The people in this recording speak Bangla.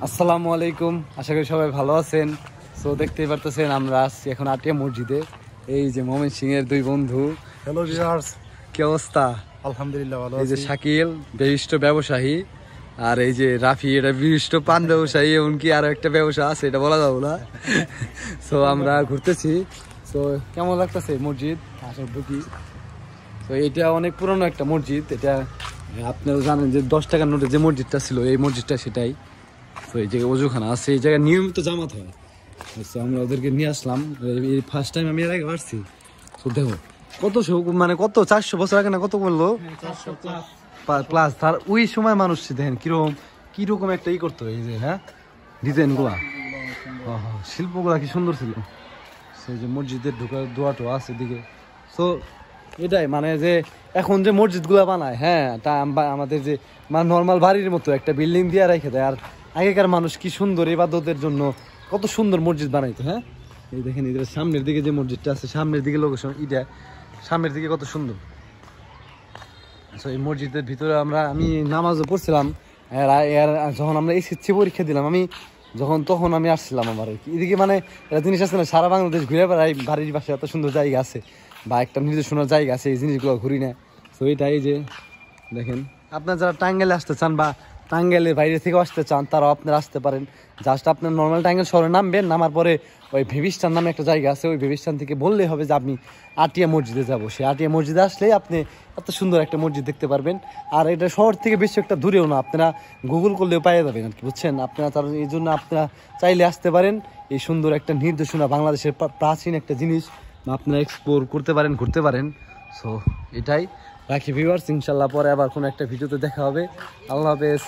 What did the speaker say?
আসসালামু আলাইকুম, আশা করি সবাই ভালো আছেন। সো দেখতেই পারতেছেন আমরা আসছি এখন আটিয়া মসজিদে। এই যে মোমেন সিং এর দুই বন্ধু। হ্যালো ভিউয়ার্স, কি অবস্থা? আলহামদুলিল্লাহ ভালো এই যে আছি। শাকিল বিশিষ্ট ব্যবসায়ী, আর এই যে রাফি এটা বিশিষ্ট পান ব্যবসায়ী, এমনকি আরো একটা ব্যবসা আছে এটা বলা যাবো না। সো আমরা ঘুরতেছি। সো কেমন লাগতেছে মসজিদ আসলে ঢুকি? তো এটা অনেক পুরনো একটা মসজিদ। এটা আপনারা জানেন যে 10 টাকার নোটে যে মসজিদটা ছিল এই মসজিদটা সেটাই। তো এই জায়গায় ওজুখানা আছে, এই জায়গায় নিয়মিত জামাত হয়। তো আমরা ওদেরকে নিয়ে আসলাম, এই ফার্স্ট টাইম আমি এর আগে আসছি। তো দেখো কত মানে কত 400 বছর আগে না কত বললো, 400 প্লাস। তার ওই সময় মানুষ দেখেন কিরকম কিরকম একটা করতো, এই যে হ্যাঁ ডিজাইন গুলা, শিল্পগুলা কি সুন্দর ছিল। সেই যে মসজিদের ঢোকার দোয়াটো আছে এদিকে। সো এটাই মানে যে এখন যে মসজিদগুলা বানায়, হ্যাঁ তা আমাদের যে মানে নর্মাল বাড়ির মতো একটা বিল্ডিং দিয়ে রেখে দেয়। আর আগেকার মানুষ কি সুন্দর ইবাদতের জন্য কত সুন্দর মসজিদ বানাইতো। হ্যাঁ এই দেখেন এদের সামনের দিকে যে মসজিদটা আছে, সামনের দিকে লোকেশন এটা, সামনের দিকে কত সুন্দর। আচ্ছা এই মসজিদের ভিতরে আমি নামাজও পড়ছিলাম। যখন আমরা এসএসসি পরীক্ষা দিলাম তখন আমি আসছিলাম। আমার এদিকে মানে একটা জিনিস আছে না, সারা বাংলাদেশ ঘুরে বেড়াই, বাড়ির পাশে এত সুন্দর জায়গা আছে বা একটা নিজস্ব জায়গা আছে, এই জিনিসগুলো ঘুরি না। তো এটাই যে দেখেন, আপনার যারা টাঙ্গাইলে আসতে চান বা টাঙ্গাইলের বাইরে থেকেও আসতে চান তারাও আপনারা আসতে পারেন। জাস্ট আপনার নর্মাল টাঙ্গাইল শহরে নামবেন, নামার পরে ওই ভেবিস্টান নামে একটা জায়গা আছে, ওই ভেবিস্টান থেকে বললেই হবে যে আপনি আটিয়া মসজিদে যাবো। সেই আটিয়া মসজিদে আসলেই আপনি এত সুন্দর একটা মসজিদ দেখতে পারবেন। আর এটা শহর থেকে বেশি একটা দূরেও না, আপনারা গুগল করলেও পাইয়ে যাবেন আর কি, বুঝছেন। আপনারা তার এই জন্য আপনারা চাইলে আসতে পারেন। এই সুন্দর একটা নির্দেশনা, বাংলাদেশের প্রাচীন একটা জিনিস আপনারা এক্সপ্লোর করতে পারেন, ঘুরতে পারেন। সো এটাই রাখি ভিউয়ার্স, ইনশাল্লাহ পরে আবার কোনো একটা ভিডিওতে দেখা হবে। আল্লাহ হাফেজ।